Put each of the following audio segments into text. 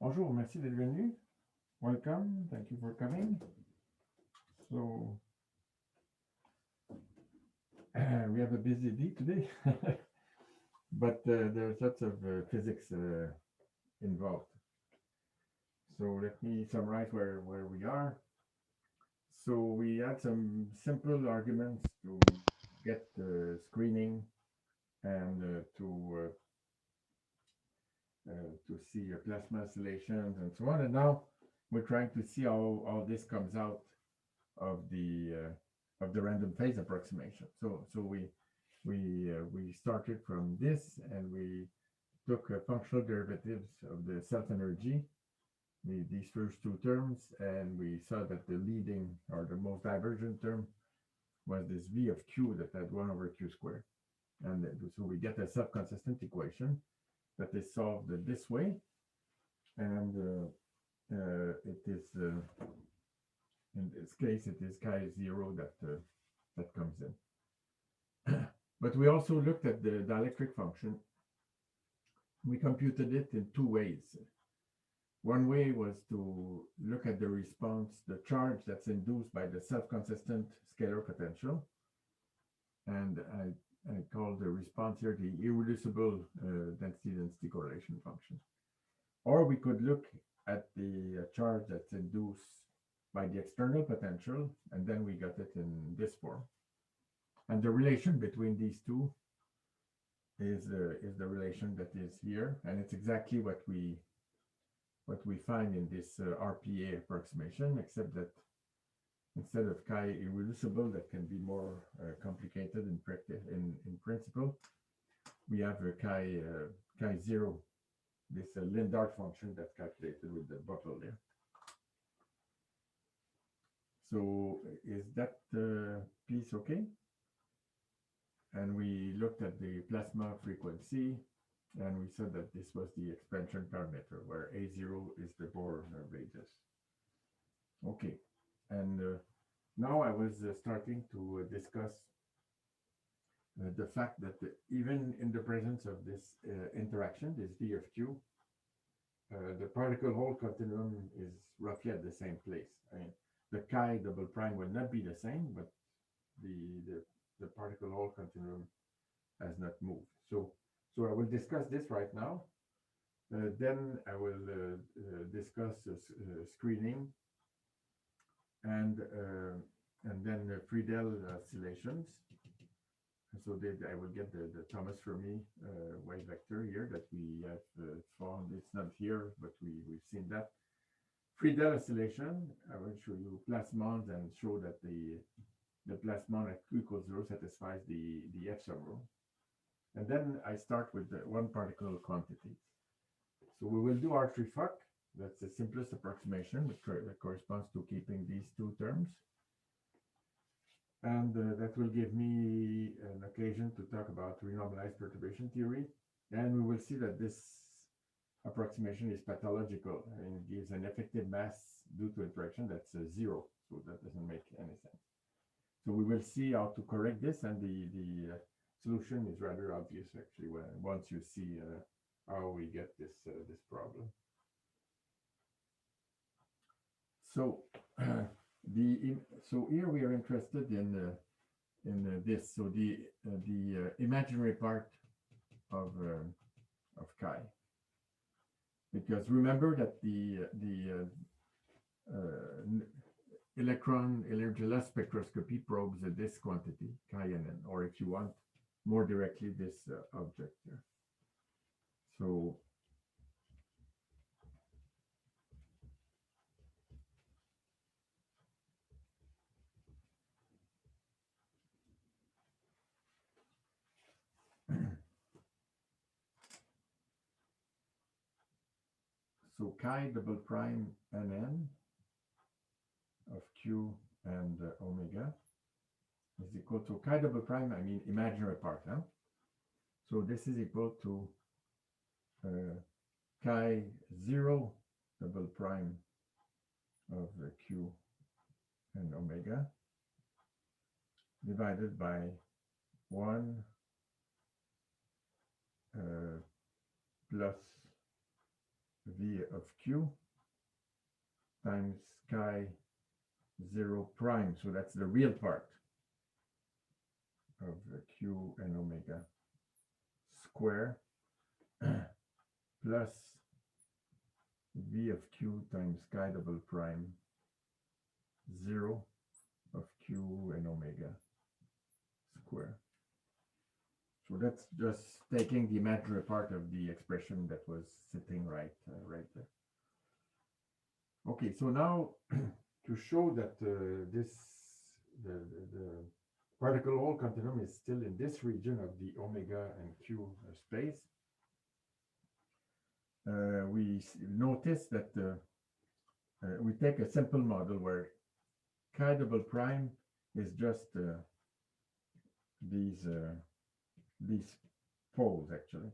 Bonjour, merci d'être venu. Welcome, thank you for coming. So, we have a busy day today, but there's lots of physics involved. So let me summarize where we are. So we had some simple arguments to get screening and to see plasma oscillations and so on. And now we're trying to see how all this comes out of the random phase approximation. So we started from this and we took functional derivatives of the self-energy, these first two terms, and we saw that the leading or the most divergent term was this V of Q that had 1 over Q squared. And so we get a self-consistent equation that is solved this way, and it is in this case it is chi 0 that comes in. But we also looked at the dielectric function. We computed it in two ways. One way was to look at the response, the charge that's induced by the self-consistent scalar potential, and I call the response here the irreducible density correlation function. Or we could look at the charge that's induced by the external potential, and then we got it in this form. And the relation between these two is the relation that is here, and it's exactly what we find in this RPA approximation, except that instead of chi irreducible, that can be more complicated in principle, we have a chi 0, this Lindhard function that's calculated with the buckle there. So is that piece okay? And we looked at the plasma frequency, and we said that this was the expansion parameter, where A0 is the Bohr radius. Okay, and now I was starting to discuss the fact that even in the presence of this interaction, this D of Q, the particle-hole continuum is roughly at the same place. I mean, the chi double prime will not be the same, but the particle-hole continuum has not moved. So I will discuss this right now. Then I will discuss screening, and then Friedel oscillations. So I will get the Thomas Fermi wave vector here that we have found. It's not here, but we've seen that. Friedel oscillation, I will show you plasmons and show that the plasmon at Q equals 0 satisfies the F sum rule. And then I start with the one particle quantity. So we will do Hartree Fock. That's the simplest approximation, which corresponds to keeping these two terms. And that will give me an occasion to talk about renormalized perturbation theory. And we will see that this approximation is pathological and it gives an effective mass due to interaction that's 0. So that doesn't make any sense. So we will see how to correct this, and the solution is rather obvious actually once you see how we get this problem. So so here we are interested in this. So the imaginary part of chi, because remember that the electron energy loss spectroscopy probes this quantity chi n, or if you want more directly, this object here. So so chi double prime nn of Q and omega is equal to chi double prime, I mean imaginary part, huh? So this is equal to chi 0 double prime of Q and omega divided by 1 plus V of Q times chi 0 prime. So that's the real part of Q and omega square plus V of Q times chi double prime 0 of Q and omega square. So that's just taking the imaginary part of the expression that was sitting right there. Okay, so now to show that the particle hole continuum is still in this region of the omega and Q space, we notice that we take a simple model where chi double prime is just these poles. Actually,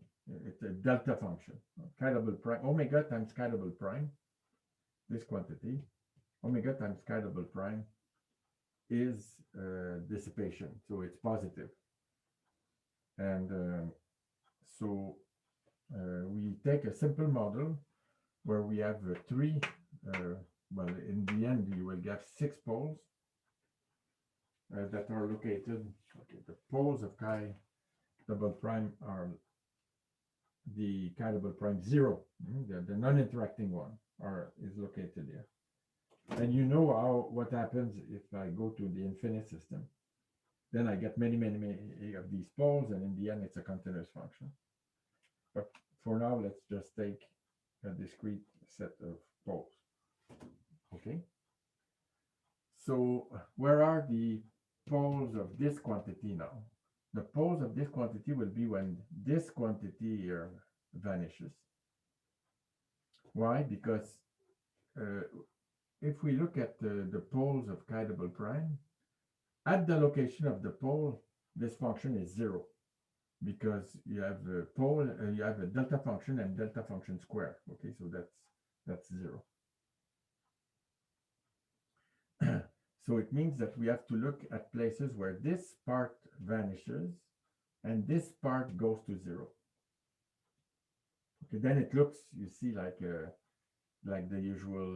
it's a delta function. Chi double prime, omega times chi double prime, this quantity, omega times chi double prime is dissipation, so it's positive. And so we take a simple model where we have three, well, in the end, you will get 6 poles that are located, okay, the poles of chi double prime are the chi double prime 0, the non-interacting one is located here. And you know what happens if I go to the infinite system. Then I get many of these poles, and in the end, it's a continuous function. But for now, let's just take a discrete set of poles. Okay. So where are the poles of this quantity now? The poles of this quantity will be when this quantity here vanishes. Why? Because if we look at the poles of chi double prime, at the location of the pole, this function is 0, because you have a pole, you have a delta function and delta function square. Okay, so that's 0. So it means that we have to look at places where this part vanishes and this part goes to 0. Okay, then it looks, you see, like the usual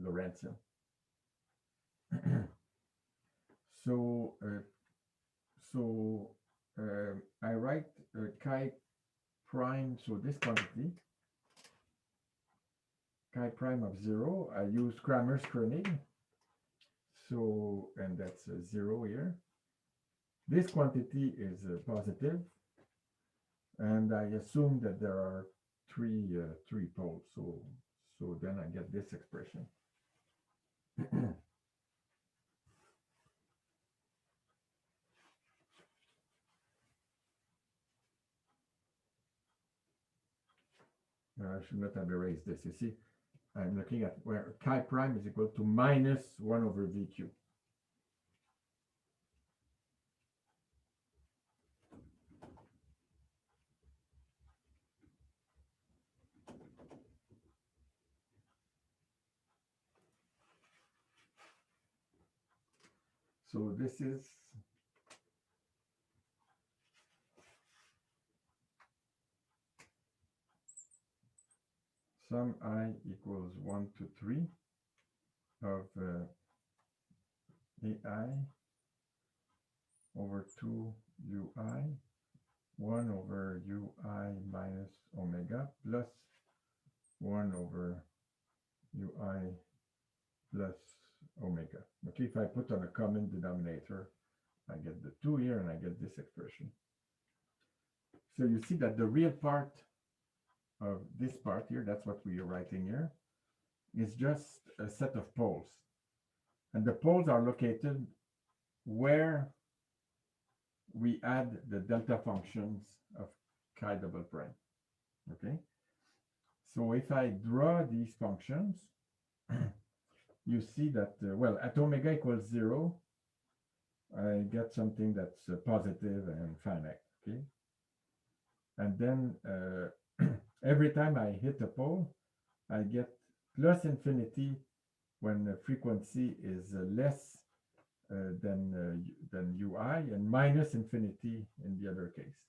Lorentzian. So I write chi prime, so this quantity, chi prime of 0, I use Kramer's kernel. So, and that's 0 here. This quantity is positive, and I assume that there are three poles. So then I get this expression. I should not have erased this. You see, I'm looking at where chi prime is equal to minus 1 over VQ. So this is sum I equals 1 to 3 of AI over 2 UI, 1 over UI minus omega plus 1 over UI plus omega. Okay, if I put on a common denominator, I get the 2 here and I get this expression. So you see that the real part of this part here, that's what we are writing here, is just a set of poles. And the poles are located where we add the delta functions of chi double prime. Okay, so if I draw these functions, you see that, well, at omega equals 0, I get something that's positive and finite. Okay, and then every time I hit a pole, I get plus infinity when the frequency is less than UI, and minus infinity in the other case.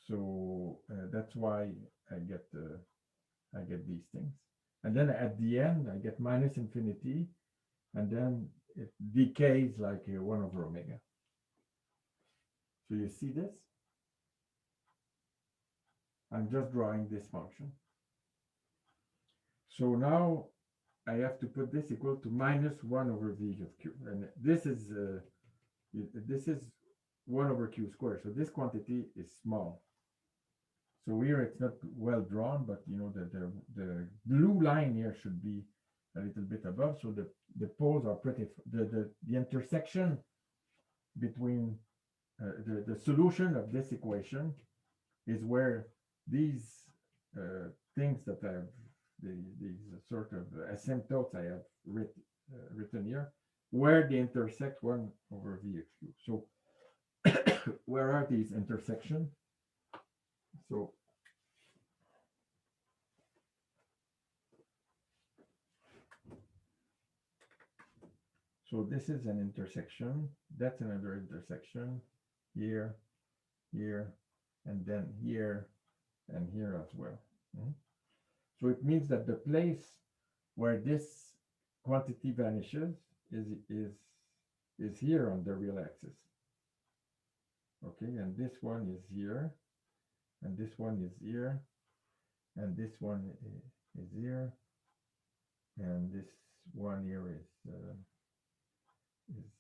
So that's why I get I get these things. And then at the end, I get minus infinity, and then it decays like 1 over omega. So you see this? I'm just drawing this function. So now I have to put this equal to minus 1 over v of q. And this is 1 over q squared. So this quantity is small. So here it's not well drawn, but you know that the blue line here should be a little bit above. So the poles are pretty, the intersection between the solution of this equation is where these things that I have, these sort of asymptotes I have written here, where they intersect 1 over v cubed. So where are these intersections? So this is an intersection. That's another intersection. Here, here, and then here, and here as well. So it means that the place where this quantity vanishes is here on the real axis. Okay, and this one is here, and this one is here, and this one is here, and this one here is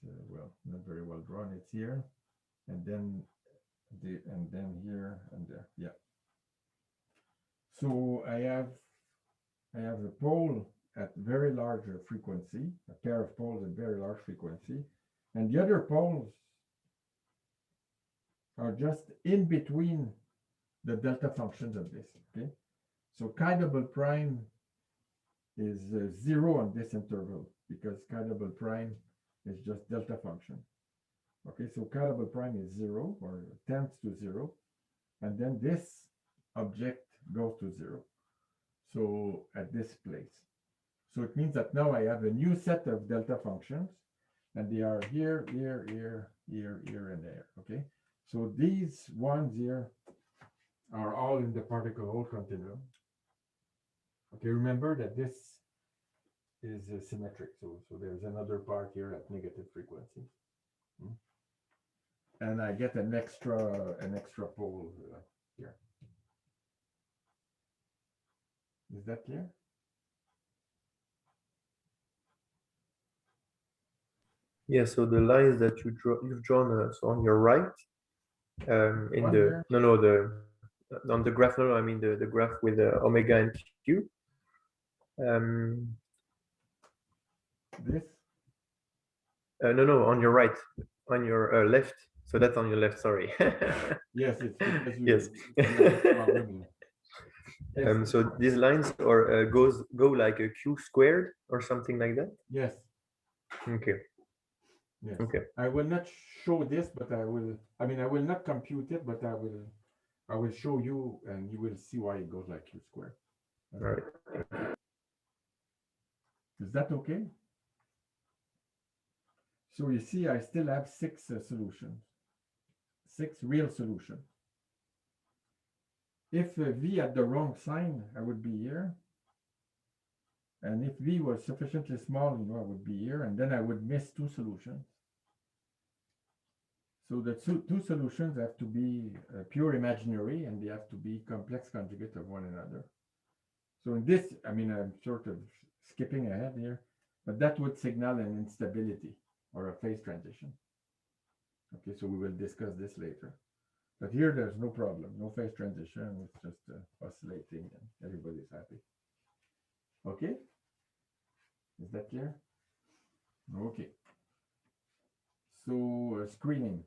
well, not very well drawn. It's here, and then here and there. Yeah. So I have a pole at very large frequency, a pair of poles at very large frequency, and the other poles are just in between the delta functions of this. Okay, so chi double prime is 0 on this interval because chi double prime is just delta function. Okay, so chi double prime is 0 or tends to 0, and then this object goes to 0. So at this place. So it means that now I have a new set of delta functions, and they are here, here, here, here, here, and there. Okay, so these ones here are all in the particle hole continuum. Okay, remember that this is symmetric. So there's another part here at negative frequency. And I get an extra pole here. Is that clear? Yeah, so the lines that you've drawn so on your right, in One the here? on the graph, no, I mean the graph with omega and q. This? No, on your right, on your left. So that's on your left. Sorry. Yes, it's because you. Yes. So these lines are go like a q squared or something like that. Yes. Okay. Yes. Okay. I will not show this, but I will. I mean, I will not compute it, but I will show you, and you will see why it goes like q squared. All right. Is that okay? So you see, I still have 6 solutions, 6 real solutions. If v had the wrong sign, I would be here. And if v was sufficiently small, you know, I would be here, and then I would miss 2 solutions. So the two solutions have to be pure imaginary, and they have to be complex conjugate of one another. So in this, I mean, I'm sort of skipping ahead here, but that would signal an instability or a phase transition. Okay, so we will discuss this later. But here, there's no problem, no phase transition. It's just oscillating, and everybody's happy. Okay, is that clear? Okay. So screening.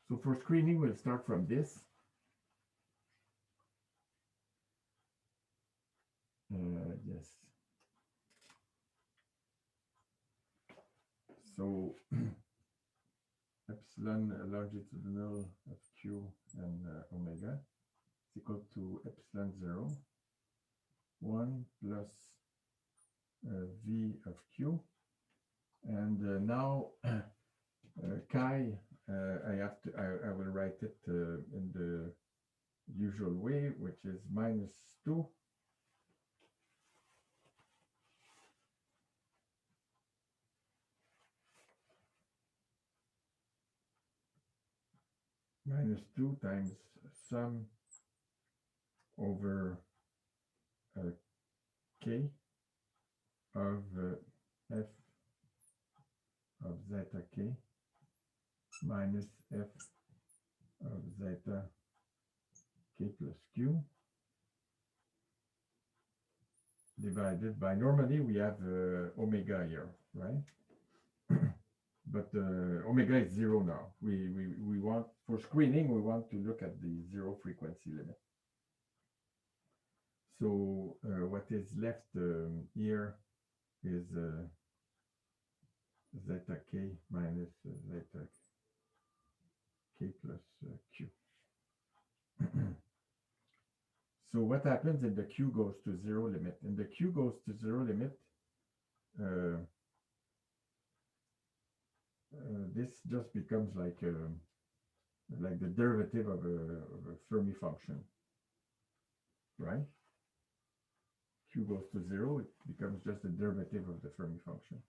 So for screening, we'll start from this. Yes. So, oops. epsilon longitudinal of q and omega is equal to epsilon 0, 1 plus v of q. And now chi, I will write it in the usual way, which is minus 2 times sum over k of f of zeta k minus f of zeta k plus q divided by, normally we have omega here, right? But omega is 0 now. We want, for screening, we want to look at the 0 frequency limit. So what is left here is zeta k minus zeta k plus q. So what happens if the q goes to 0 limit? And the q goes to 0 limit, this just becomes like the derivative of a Fermi function, right? Q goes to 0, it becomes just the derivative of the Fermi function.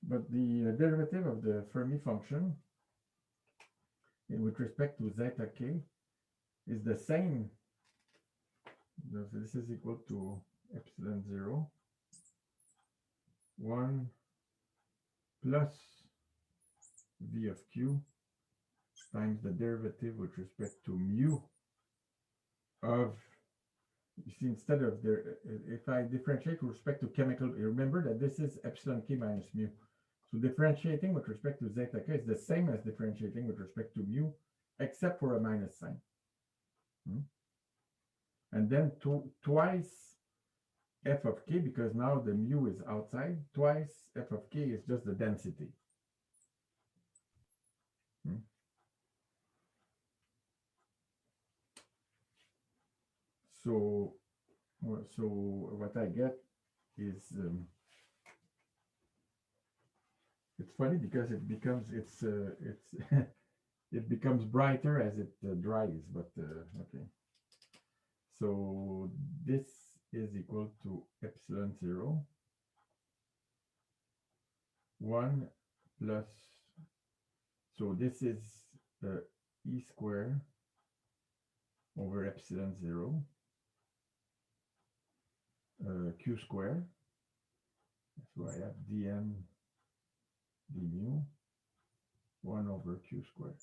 But the derivative of the Fermi function with respect to zeta k is the same. So this is equal to epsilon 0, 1 plus v of q times the derivative with respect to mu of, you see, instead of the, if I differentiate with respect to chemical, remember that this is epsilon k minus mu. So differentiating with respect to zeta k is the same as differentiating with respect to mu, except for a minus sign. And then twice f of k, because now the mu is outside, twice f of k is just the density. So what I get is, it's funny because it becomes, it becomes brighter as it dries, but okay. So this is equal to epsilon 0, 1 plus, so this is e square over epsilon 0, q square. So I have dm d mu 1 over q square.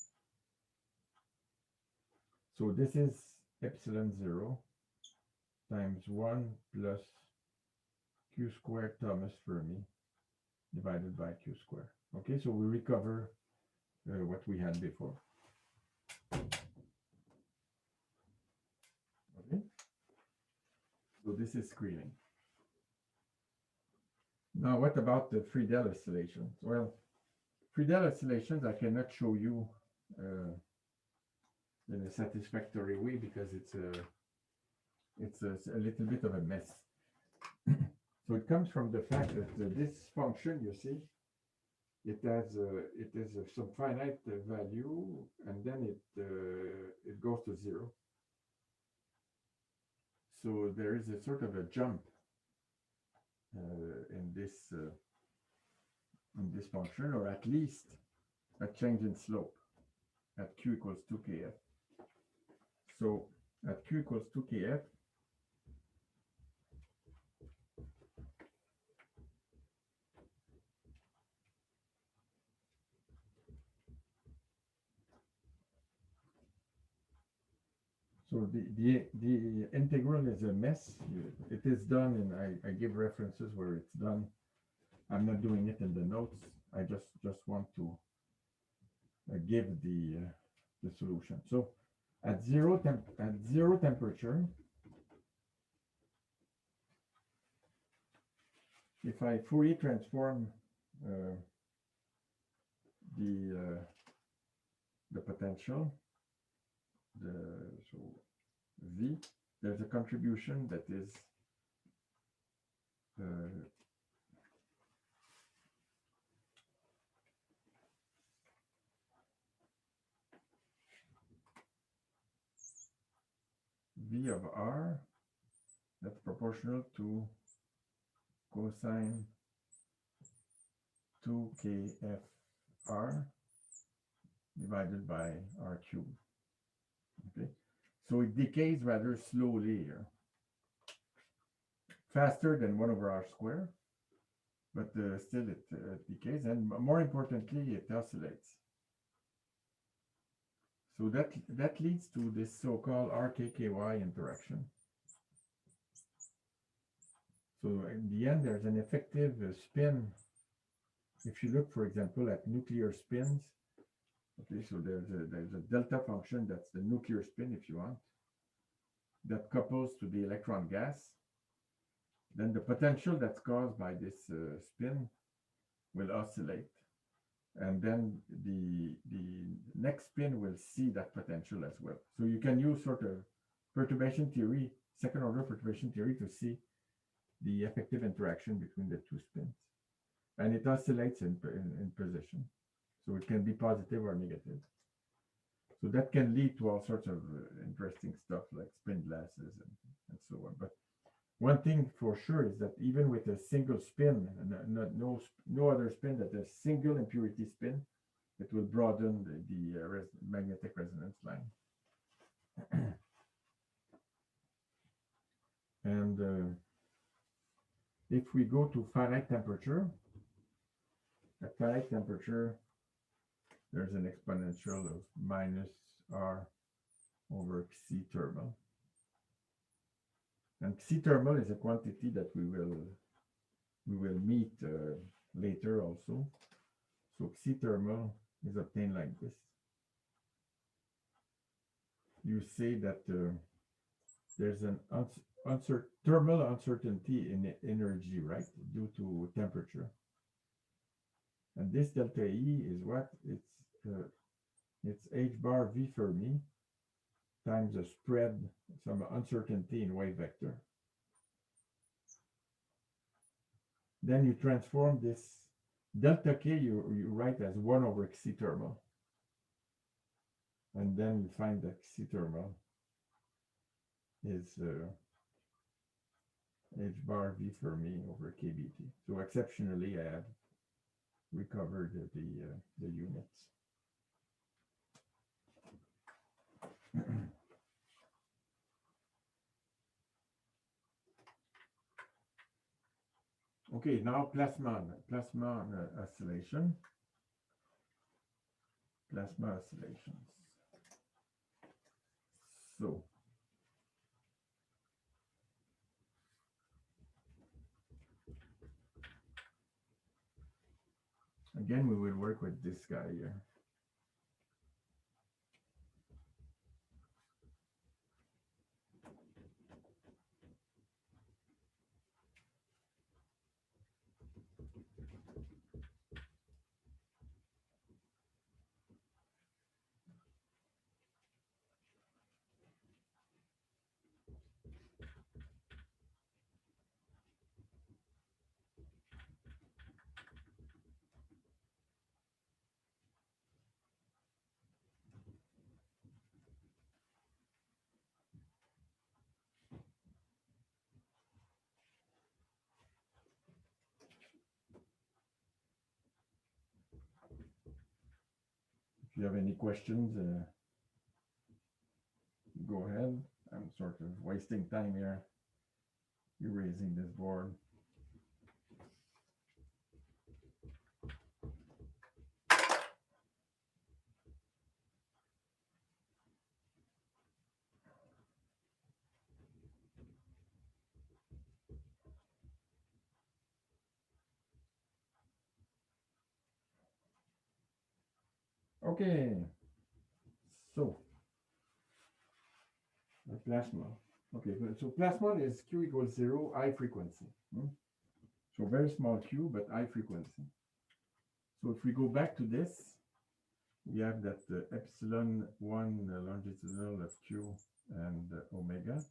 So this is epsilon 0 times 1 plus q squared Thomas Fermi divided by q squared. Okay, so we recover what we had before. Okay, so this is screening. Now, what about the Friedel oscillations? Well, Friedel oscillations I cannot show you in a satisfactory way because it's a little bit of a mess. So it comes from the fact that this function, you see, it has some finite value, and then it goes to 0. So there is a sort of a jump in this function, or at least a change in slope at q equals 2kf. So at q equals 2kf, So the integral is a mess. It is done, and I give references where it's done. I'm not doing it in the notes. I just want to give the solution. So at zero temperature, if I Fourier transform the potential, so V, there's a contribution that is V of R, that's proportional to cosine 2kfr divided by r cubed. Okay, so it decays rather slowly here, faster than 1 over r squared, but still it decays, and more importantly, it oscillates. So that leads to this so-called Rky interaction. So in the end, there's an effective spin. If you look, for example, at nuclear spins, okay, so there's a delta function, that's the nuclear spin, if you want, that couples to the electron gas. Then the potential that's caused by this spin will oscillate. And then the next spin will see that potential as well. So you can use sort of perturbation theory, second order perturbation theory, to see the effective interaction between the two spins. And it oscillates in position. So it can be positive or negative. So that can lead to all sorts of interesting stuff like spin glasses and so on. But one thing for sure is that even with a single spin, no other spin, that a single impurity spin, it will broaden the magnetic resonance line. And if we go to finite temperature, at finite temperature, there's an exponential of minus r over xc thermal. And xc thermal is a quantity that we will meet later also. So xc thermal is obtained like this. You say that there's an thermal uncertainty in energy, right, due to temperature. And this delta E is what? It's h bar V Fermi times a spread, some uncertainty in wave vector. Then you transform this delta K, you write as 1 over xc thermal. And then you find that xc thermal is h bar V Fermi over kBT. So exceptionally, I have recovered the units. Okay, now Plasmon oscillation. Plasma oscillations. So again, we will work with this guy here. If you have any questions, go ahead. I'm sort of wasting time here erasing this board. Okay, so the plasma. Okay, so plasmon is Q equals 0, high frequency. So very small Q, but high frequency. So if we go back to this, we have that epsilon 1 longitudinal of Q and omega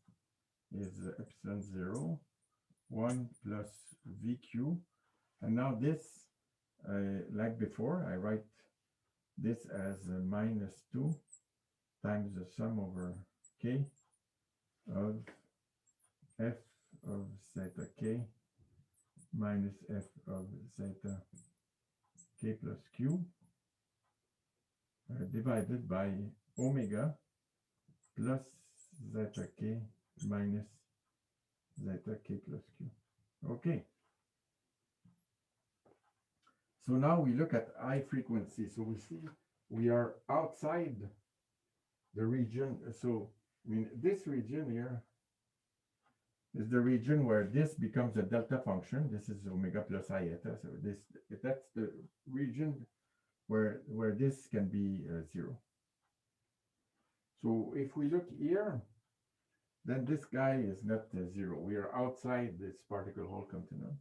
is epsilon 0, 1 plus VQ. And now this, like before, I write this as minus 2 times the sum over K of F of zeta K minus F of zeta K plus Q divided by omega plus zeta K minus zeta K plus Q. Okay. So now we look at high frequency. So we see we are outside the region. So I mean, this region here is the region where this becomes a delta function. This is omega plus iota. So that's the region where this can be 0. So if we look here, then this guy is not 0. We are outside this particle hole continuum.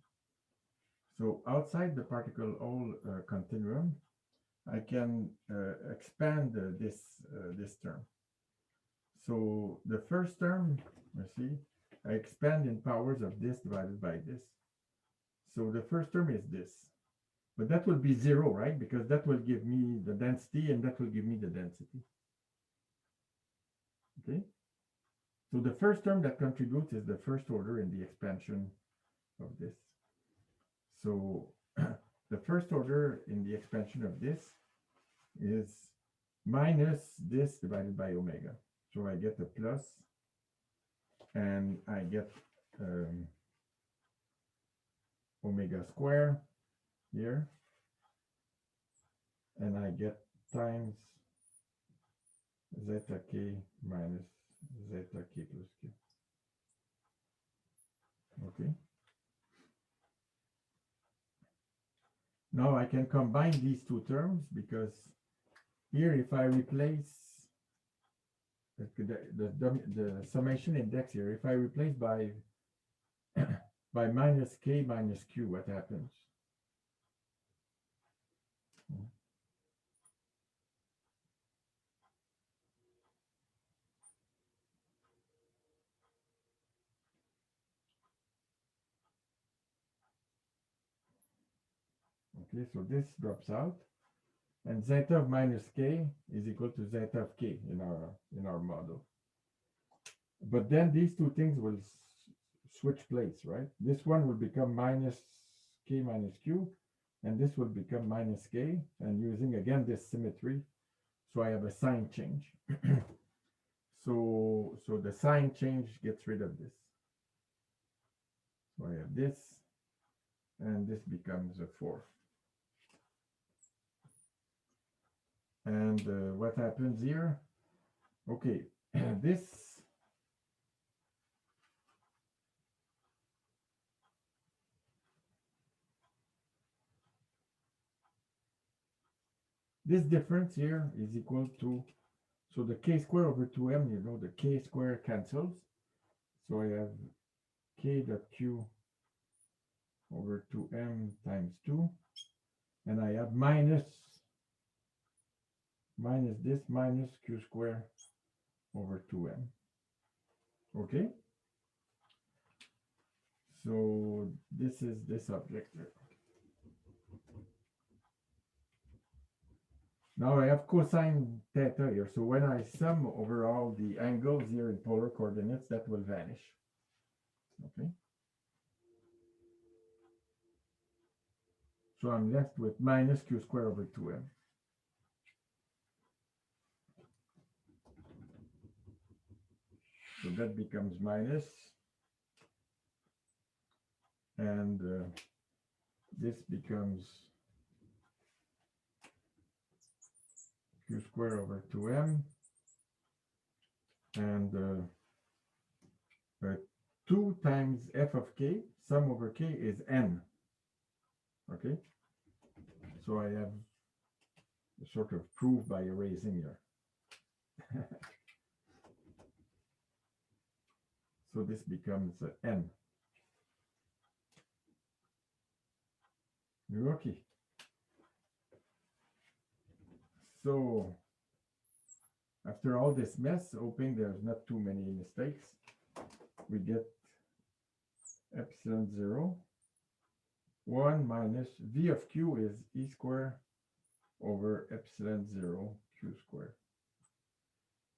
So outside the particle hole continuum, I can expand this term. So the first term, let's see, I expand in powers of this divided by this. So the first term is this. But that will be 0, right? Because that will give me the density and that will give me the density. Okay? So the first term that contributes is the first order in the expansion of this. So the first order in the expansion of this is minus this divided by omega. So I get a plus and I get omega square here, and I get times zeta K minus zeta K plus Q. Okay. Now I can combine these two terms because here if I replace the summation index here, if I replace by by minus K minus Q, what happens? Okay, so this drops out, and zeta of minus K is equal to zeta of K in our model. But then these two things will switch place, right? This one will become minus K minus Q, and this will become minus K, and using again this symmetry, so I have a sign change. So the sign change gets rid of this. So I have this, and this becomes a 4. And what happens here? Okay, this difference here is equal to, so the K square over 2m, you know, the K square cancels. So I have K dot Q over 2m times 2, and I have minus this minus Q square over 2m. Okay? So this is this object here. Now I have cosine theta here. So when I sum over all the angles here in polar coordinates, that will vanish. Okay? So I'm left with minus Q square over 2m. So that becomes minus. And this becomes Q square over 2m. And 2 times f of k, sum over k is n. Okay? So I have sort of prove by erasing here. So this becomes n. Okay. So after all this mess, hoping there's not too many mistakes, we get epsilon 0, 1 minus v of q is e squared over epsilon 0 q squared.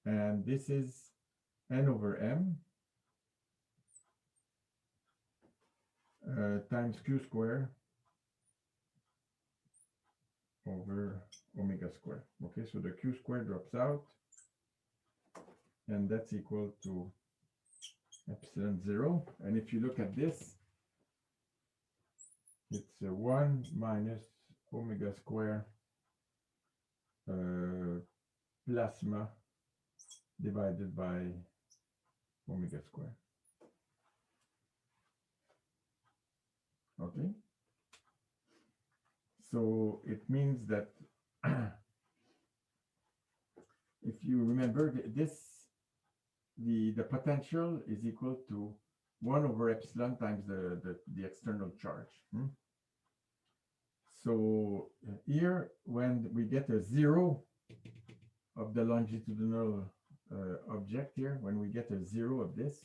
And this is n over m times q squared over omega squared. Okay, so the q squared drops out, and that's equal to epsilon 0. And if you look at this, it's 1 minus omega squared plasma divided by omega squared. Okay. So it means that if you remember this, the potential is equal to 1 over epsilon times the external charge. So here, when we get a 0 of the longitudinal object here, when we get a 0 of this,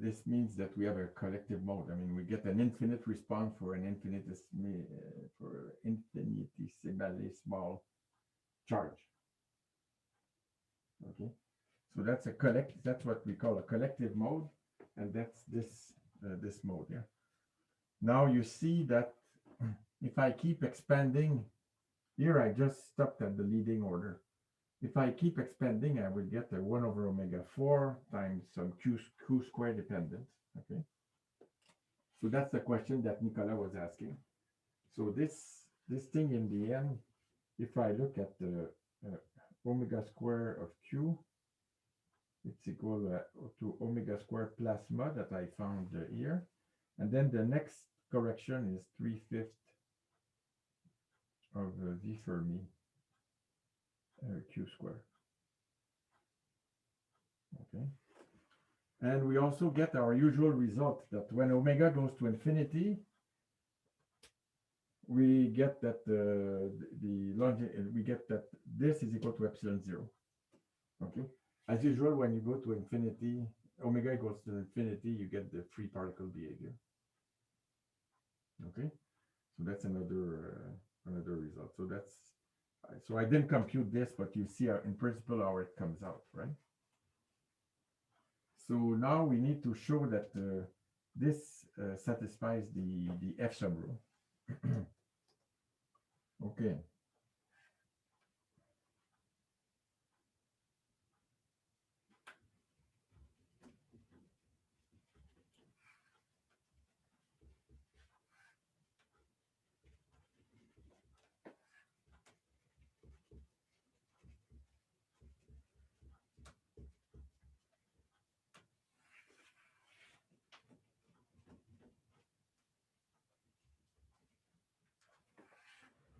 this means that we have a collective mode. I mean, we get an infinite response for an infinitesimally small charge. Okay, so that's a that's what we call a collective mode, and that's this this mode here. Now you see that if I keep expanding, here I just stopped at the leading order. If I keep expanding, I will get a 1 over omega 4 times some q squared dependence. Okay, so that's the question that Nicolas was asking. So this thing in the end, if I look at the omega square of q, it's equal to omega square plasma that I found here. And then the next correction is 3/5 of V Fermi q square. Okay. And we also get our usual result that when omega goes to infinity, we get that we get that this is equal to epsilon 0. Okay. As usual, when you go to infinity, omega goes to infinity, you get the free particle behavior. Okay, so that's another result. So that's so I didn't compute this, but you see in principle how it comes out, right? So now we need to show that this satisfies the F sub rule. Okay.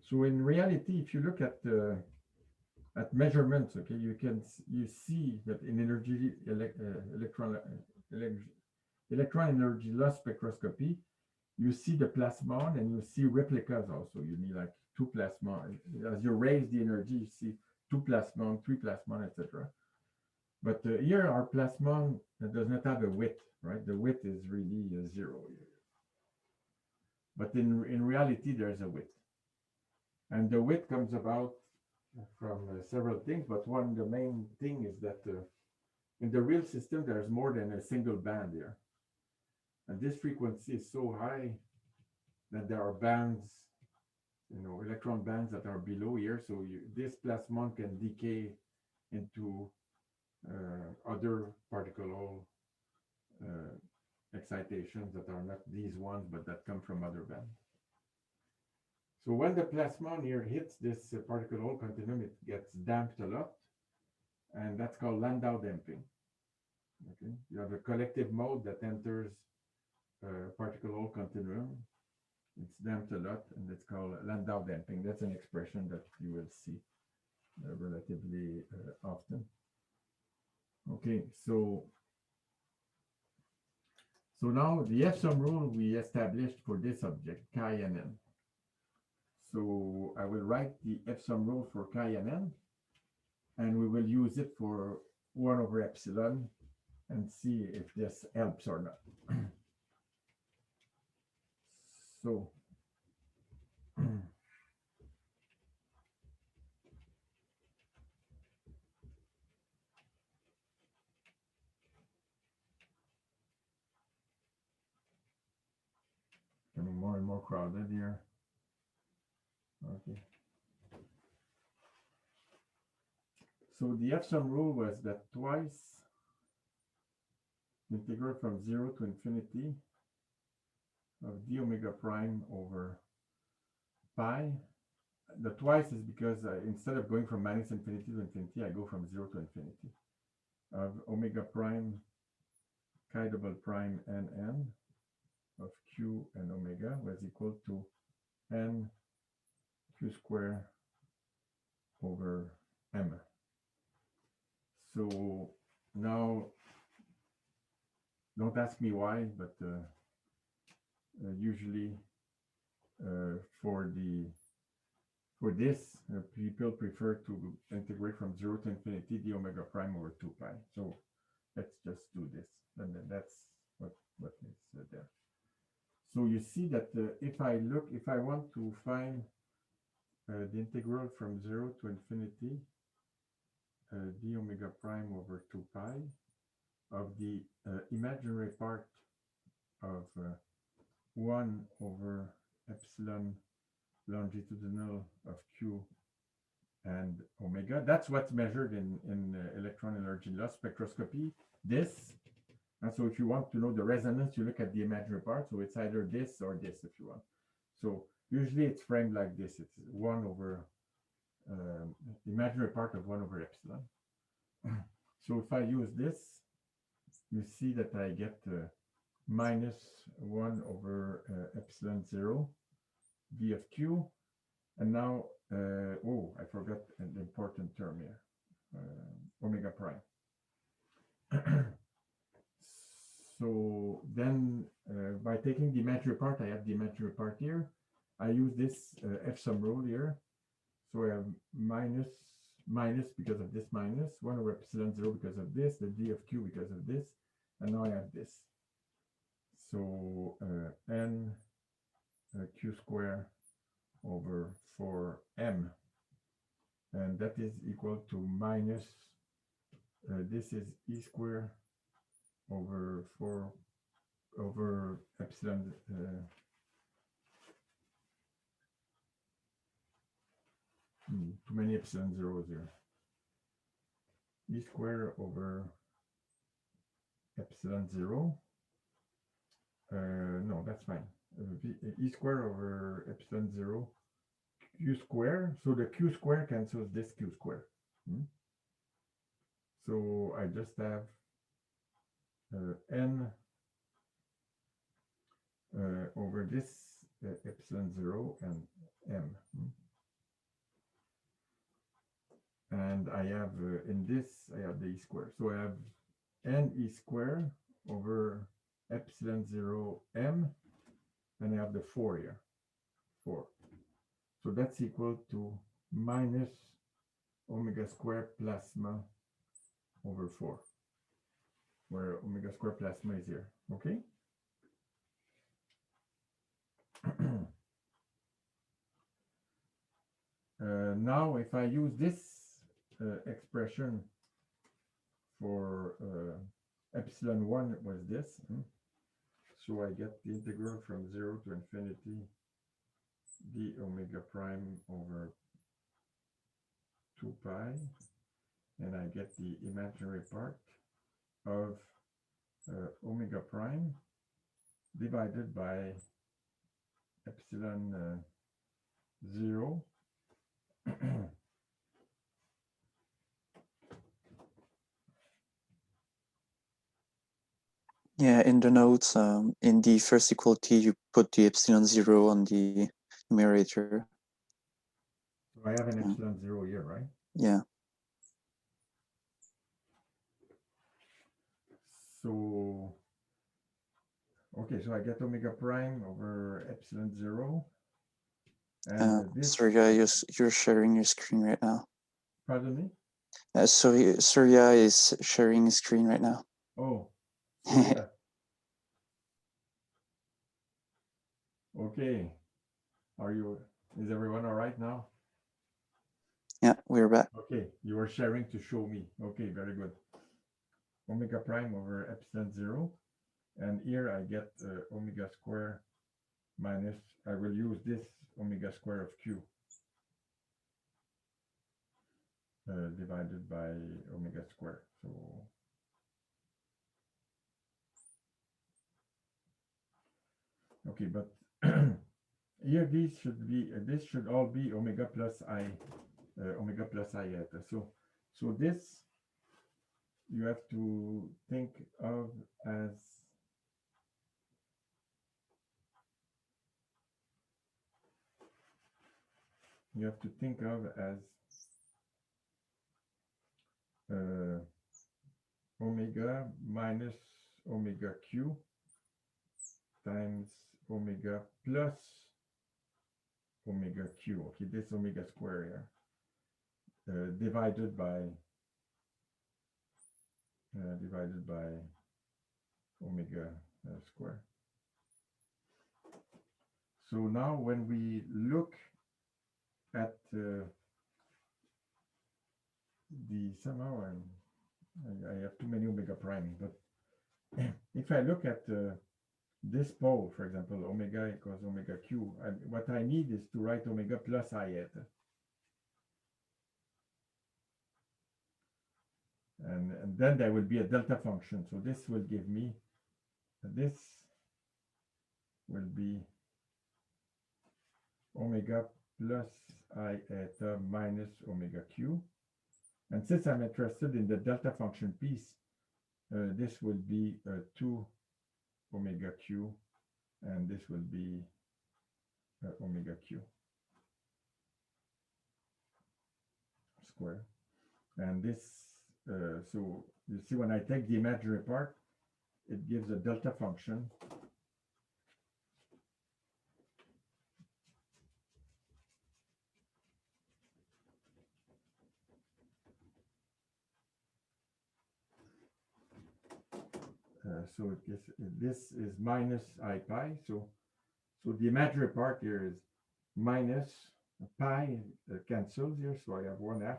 So in reality, if you look at measurements, okay, you see that in electron energy loss spectroscopy, you see the plasmon and you see replicas also. You need like 2 plasmon. As you raise the energy, you see 2 plasmon, 3 plasmon, etc. But here our plasmon does not have a width, right? The width is really 0 here. But in reality, there's a width. And the width comes about from several things, but the main thing is that in the real system, there's more than a single band here. And this frequency is so high that there are bands, electron bands that are below here. So this plasmon can decay into other particle hole excitations that are not these ones, but that come from other bands. So when the plasmon here hits this particle hole continuum, it gets damped a lot, and that's called Landau damping. Okay, you have a collective mode that enters particle hole continuum it's damped a lot, and it's called Landau damping. That's an expression that you will see relatively often. Okay, so now the F-sum rule we established for this object, chi and n. So I will write the F-sum rule for chi and n, and we will use it for 1 over epsilon and see if this helps or not. So becoming more and more crowded here. Okay. So the F-sum rule was that twice integral from 0 to infinity of d omega prime over pi. The twice is because instead of going from minus infinity to infinity, I go from 0 to infinity of omega prime chi double prime n of q and omega was equal to n q square over m. So now, don't ask me why, but usually for this, people prefer to integrate from 0 to infinity d omega prime over 2 pi. So let's just do this, and then that's what is there. So you see that if I want to find the integral from 0 to infinity d omega prime over 2 pi of the imaginary part of 1 over epsilon longitudinal of q and omega. That's what's measured in electron energy loss spectroscopy. This, and so if you want to know the resonance, you look at the imaginary part. So it's either this or this if you want. So usually it's framed like this. It's 1 over imaginary part of 1 over epsilon. So if I use this, you see that I get minus 1 over epsilon 0 d of q. And now, oh, I forgot an important term here, omega prime. So then by taking the imaginary part, I have the imaginary part here. I use this F-sum rule here. So I have minus because of this minus, 1 over epsilon 0 because of this, the d of q because of this, and now I have this. So n q square over 4m, and that is equal to minus, this is e square over 4 over epsilon too many epsilon zeros here. E square over epsilon 0. No, that's fine. E square over epsilon 0 q square. So the q square cancels this q square. So I just have n over this epsilon 0 and m. And I have in this, I have the e square. So I have n e square over epsilon 0 m, and I have the 4 here, 4. So that's equal to minus omega square plasma over 4, where omega square plasma is here, okay? Now, if I use this expression for epsilon 1 was this. So I get the integral from 0 to infinity d omega prime over 2 pi, and I get the imaginary part of omega prime divided by epsilon 0 Yeah, in the notes, in the first equality, you put the epsilon 0 on the numerator. So I have an Yeah. epsilon 0 here, right? Yeah. So, okay, so I get omega prime over epsilon 0. And this, Sorry, you're sharing your screen right now. pardon me? Surya is sharing his screen right now. Oh, yeah. Okay. Is everyone all right now? Yeah, we're back. Okay, you are sharing to show me. Okay, very good. Omega prime over epsilon 0. And here I get omega square minus, I will use this omega square of q divided by omega square. So okay, but here this should all be omega plus I eta. So this you have to think of as omega minus omega q times omega plus omega q. Okay, this omega square here divided by omega square. So now when we look at somehow I have too many omega priming, but if I look at this pole, for example, omega equals omega q, what I need is to write omega plus I eta. And then there will be a delta function. So this will give me, this will be omega plus I eta minus omega q. And since I'm interested in the delta function piece, this will be 2 omega q, and this will be omega q square. And this, so you see when I take the imaginary part, it gives a delta function. So this is minus I pi. So the imaginary part here is minus pi cancels here. So I have 1/2.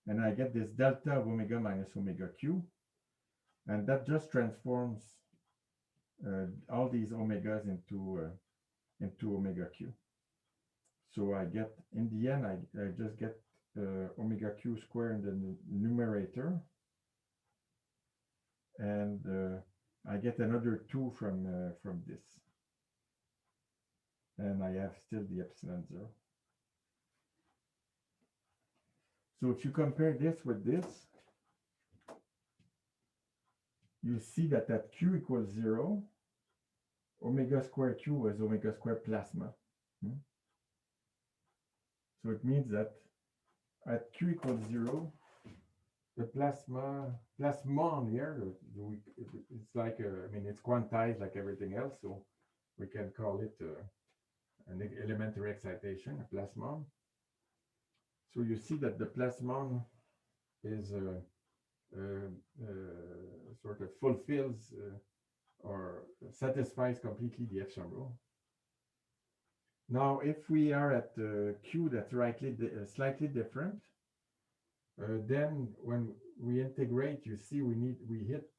And I get this delta of omega minus omega q. And that just transforms all these omegas into omega q. So I get, in the end, I just get omega q squared in the numerator. And I get another 2 from this. And I have still the epsilon 0. So if you compare this with this, you see that at q equals 0, omega square q is omega square plasma. So it means that at q equals 0, the plasmon here, it's like, I mean, it's quantized like everything else, so we can call it an elementary excitation, a plasmon. So you see that the plasmon is sort of fulfills or satisfies completely the Epsilon rule. Now, if we are at Q that's slightly different, then when we integrate, you see we hit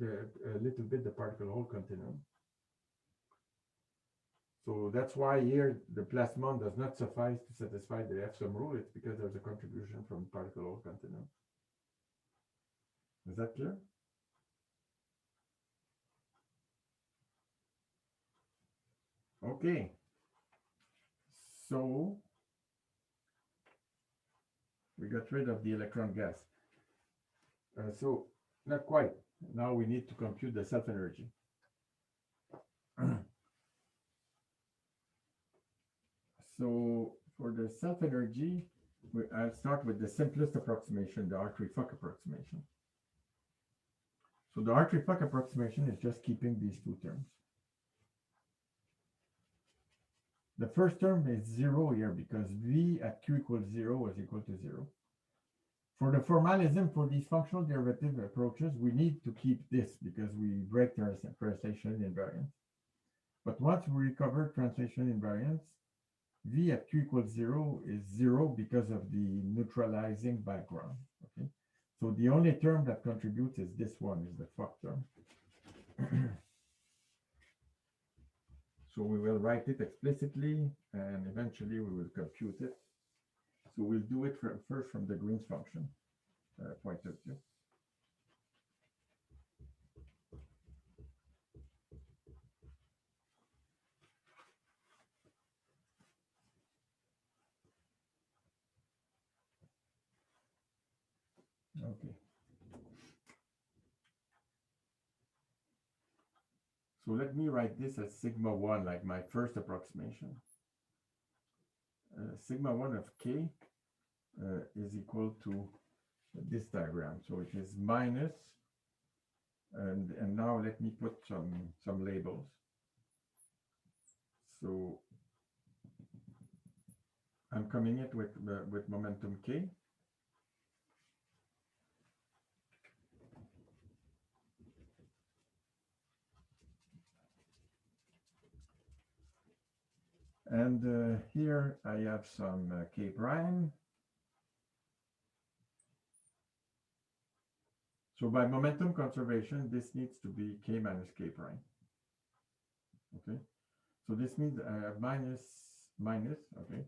a little bit the particle hole continuum. So that's why here the plasmon does not suffice to satisfy the Epsilon rule. It's because there's a contribution from particle hole continuum. Is that clear? Okay. So we got rid of the electron gas. So not quite. Now we need to compute the self-energy. So for the self-energy, I'll start with the simplest approximation, the Hartree Fock approximation. So the Hartree Fock approximation is just keeping these two terms. The first term is 0 here because V at Q equals 0 is equal to 0. For the formalism for these functional derivative approaches, we need to keep this because we break translation invariance. But once we recover translation invariance, V at Q equals 0 is 0 because of the neutralizing background. Okay, so the only term that contributes is this one, is the Fock term. So we will write it explicitly, and eventually we will compute it. So we'll do it first from the Green's function point of view. Okay. So let me write this as sigma 1, like my first approximation. Sigma 1 of k is equal to this diagram. So it is minus, and now let me put some labels. So I'm coming it with momentum k. And here I have some k prime. So by momentum conservation, this needs to be k minus k prime. Okay, so this means I have minus, okay.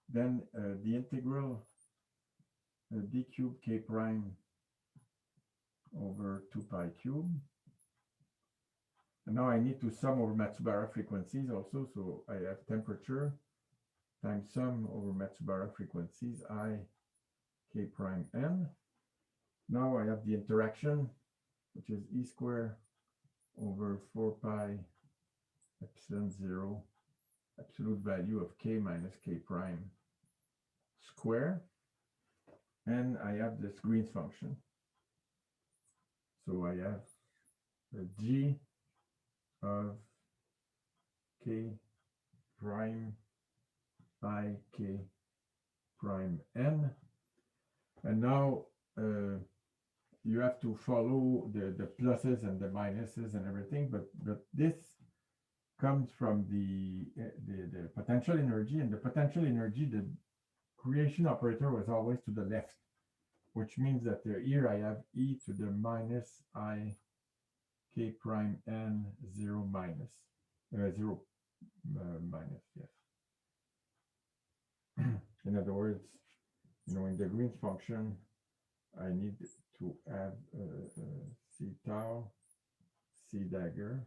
Then the integral d cube k prime over 2 pi cube. And now I need to sum over Matsubara frequencies also. So I have temperature times sum over Matsubara frequencies I k prime n. Now I have the interaction, which is e square over 4 pi epsilon 0 absolute value of k minus k prime square. And I have this Green's function. So I have the g of k prime I k prime n. And now you have to follow the pluses and the minuses and everything, but this comes from the potential energy, and the potential energy, the creation operator was always to the left, which means that here I have e to the minus I k prime n 0 minus, minus, yes. In other words, in the Green's function, I need to add c tau, c dagger,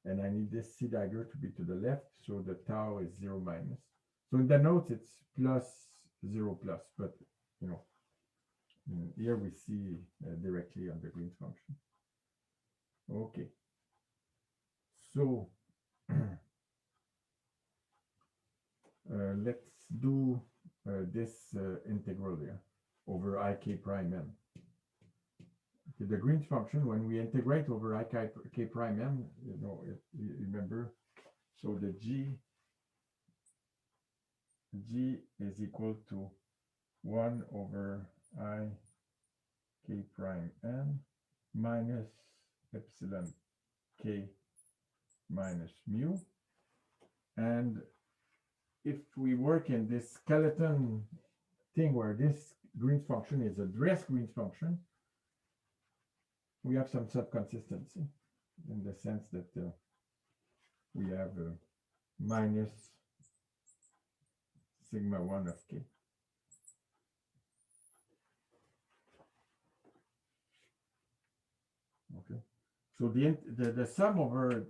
and I need this c dagger to be to the left, so the tau is 0 minus. So in the notes, it's plus 0 plus, but here we see directly on the Green's function. Okay, so let's do this integral here over I k prime n. Okay, the Green's function, when we integrate over I k prime n, you remember, so the g is equal to 1 over I k prime n minus epsilon k minus mu. And if we work in this skeleton thing where this Green's function is a dress Green's function, we have some subconsistency in the sense that we have minus sigma 1 of k. Okay, so the sum over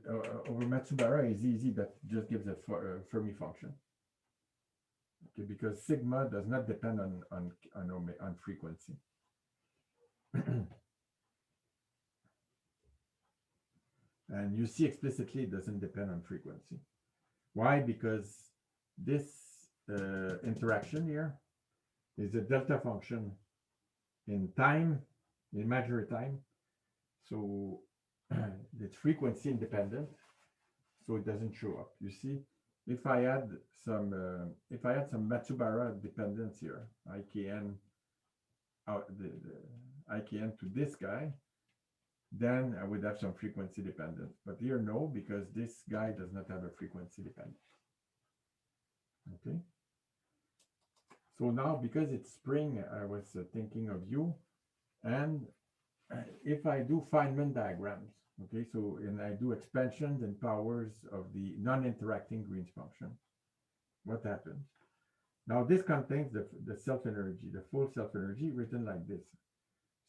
Matsubara is easy. That just gives a Fermi function. Okay, because sigma does not depend on frequency. And you see explicitly it doesn't depend on frequency. Why? Because this interaction here is a delta function in time, in imaginary time. So it's frequency independent, so it doesn't show up. You see, if I add some Matsubara dependence here, IKN, the IKN to this guy, then I would have some frequency dependence. But here, no, because this guy does not have a frequency dependence. Okay. So now, because it's spring, I was thinking of you. And if I do Feynman diagrams, okay, so and I do expansions and powers of the non-interacting Green's function, what happens? Now, this contains the self-energy, the full self-energy written like this.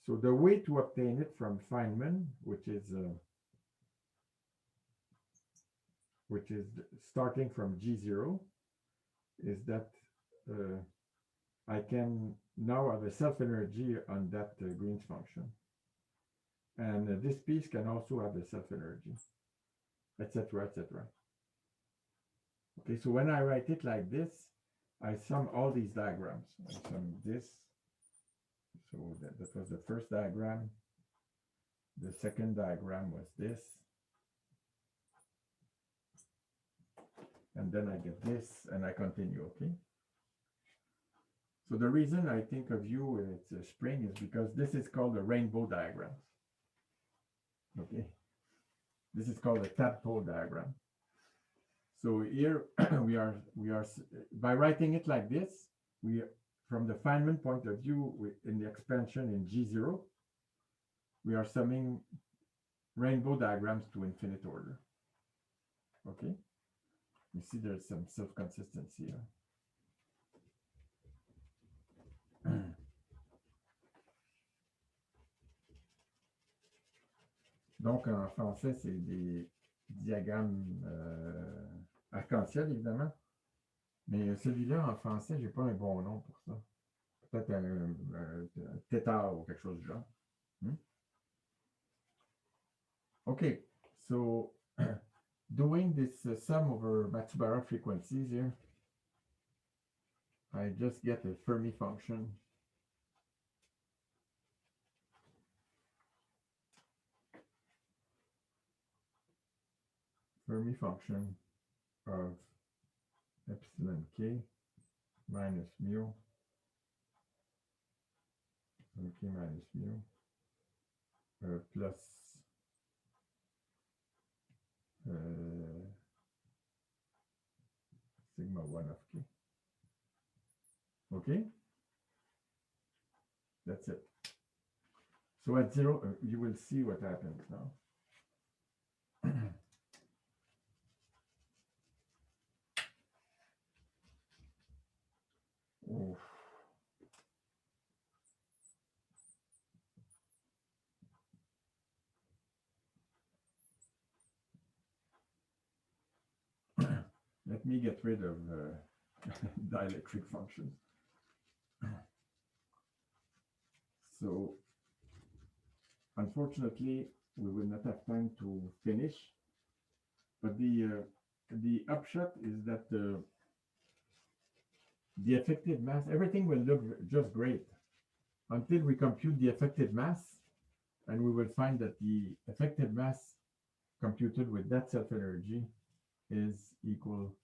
So the way to obtain it from Feynman, which is starting from G0, is that I can now have a self-energy on that Green's function. And this piece can also have a self-energy, etc., etc. Okay, so when I write it like this, I sum all these diagrams. I sum this. So that was the first diagram. The second diagram was this. And then I get this, and I continue, okay? So the reason I think of you when it's a spring is because this is called a rainbow diagram. Okay? This is called a tadpole diagram. So here we are by writing it like this, from the Feynman point of view, in the expansion in G0, we are summing rainbow diagrams to infinite order. Okay? You see there's some self-consistency here. Donc, en français, c'est des diagrammes arc-en-ciel, évidemment. Mais celui-là, en français, je n'ai pas un bon nom pour ça. Peut-être un tétard ou quelque chose du genre. Okay, so doing this sum over Matsubara frequencies here, I just get a Fermi function. Fermi function of epsilon k minus mu, k minus mu, plus sigma 1 of k. Okay? That's it. So at 0, you will see what happens now. Oh. Let me get rid of dielectric functions. So, unfortunately, we will not have time to finish. But the upshot is that the effective mass, everything will look just great until we compute the effective mass, and we will find that the effective mass computed with that self-energy is equal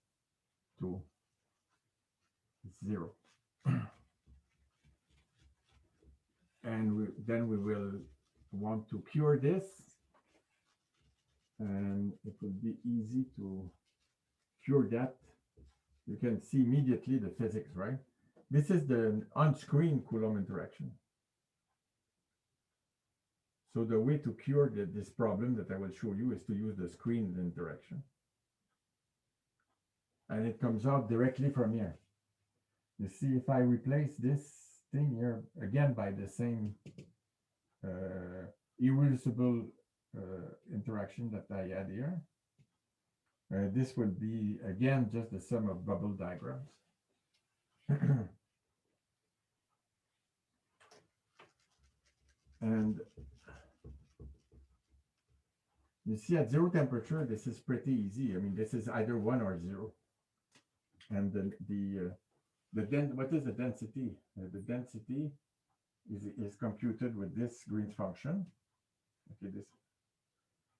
to 0. And then we will want to cure this, and it will be easy to cure that. You can see immediately the physics, right? This is the on-screen Coulomb interaction. So the way to cure this problem that I will show you is to use the screen interaction. And it comes out directly from here. You see, if I replace this thing here again by the same irreducible interaction that I had here, this will be again just the sum of bubble diagrams. And You see, at 0 temperature, this is pretty easy. I mean, this is either 1 or 0. And what is the density? The density is computed with this Green's function. Okay,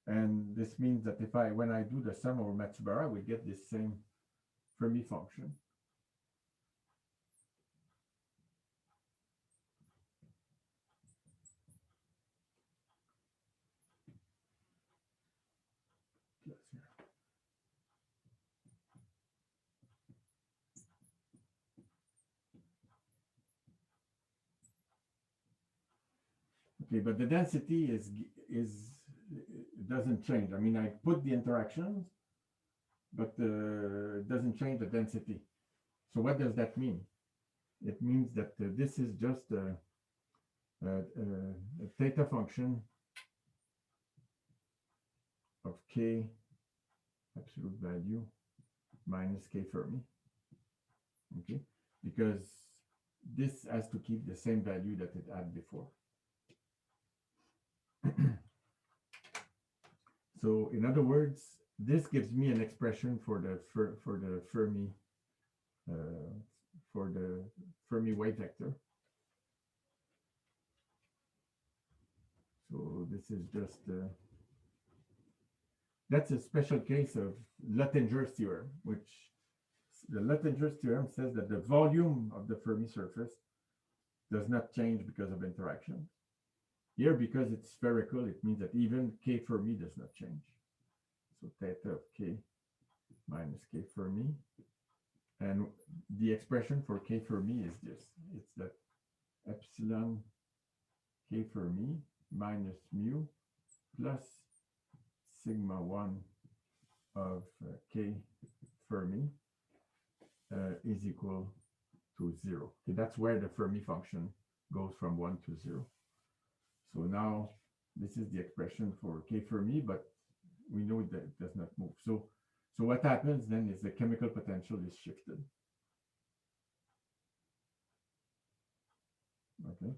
and this means that when I do the sum over Matsubara, we get this same Fermi function. Okay, but the density doesn't change. I mean, I put the interactions, but it doesn't change the density. So what does that mean? It means that this is just a theta function of k absolute value minus k Fermi. Okay, because this has to keep the same value that it had before. So in other words, this gives me an expression for the Fermi wave vector. So this is just that's a special case of Luttinger's theorem, which the Luttinger's theorem says that the volume of the Fermi surface does not change because of interaction. Here, because it's spherical, it means that even k Fermi does not change. So theta of k minus k Fermi. And the expression for k Fermi is this. It's that epsilon k Fermi minus mu plus sigma 1 of k Fermi is equal to 0. Okay, that's where the Fermi function goes from 1 to 0. So now this is the expression for k Fermi, but we know that it does not move. So what happens then is the chemical potential is shifted. Okay,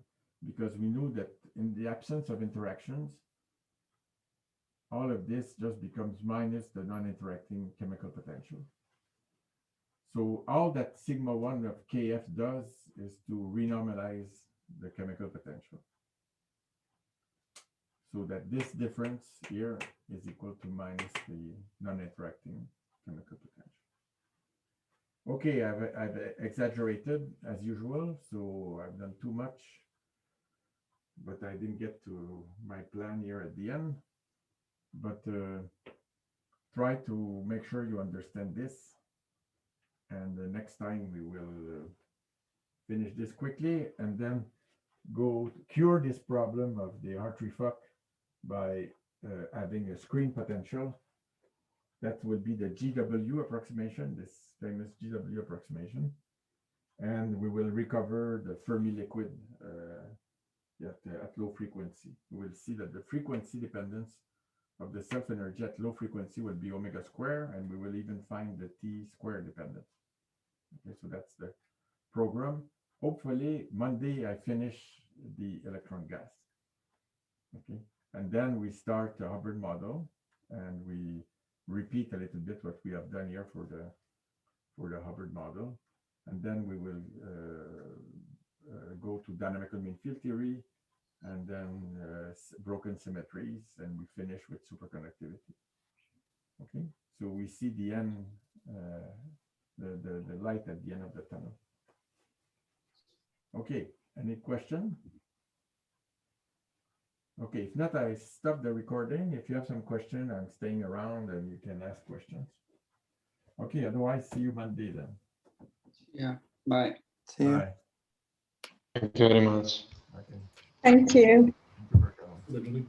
because we know that in the absence of interactions, all of this just becomes minus the non-interacting chemical potential. So all that sigma 1 of kf does is to renormalize the chemical potential. So that this difference here is equal to minus the non-interacting chemical potential. Okay, I've exaggerated as usual, so I've done too much, but I didn't get to my plan here at the end. But try to make sure you understand this, and next time we will finish this quickly and then go cure this problem of the Hartree Fock by having a screen potential. That will be the GW approximation, this famous GW approximation. And we will recover the Fermi liquid at low frequency. We will see that the frequency dependence of the self-energy at low frequency will be omega square, and we will even find the T square dependence. Okay, so that's the program. Hopefully, Monday I finish the electron gas. Okay, and then we start the Hubbard model, and we repeat a little bit what we have done here for the Hubbard model, and then we will go to dynamical mean field theory, and then broken symmetries, and we finish with superconductivity. Okay, so we see the end, the light at the end of the tunnel. Okay, any question? Okay, if not, I stop the recording. If you have some question, I'm staying around and you can ask questions. Okay, otherwise, see you Monday then. Yeah, bye. See you. Bye. Thank you very much. Okay. Thank you. Thank you for coming.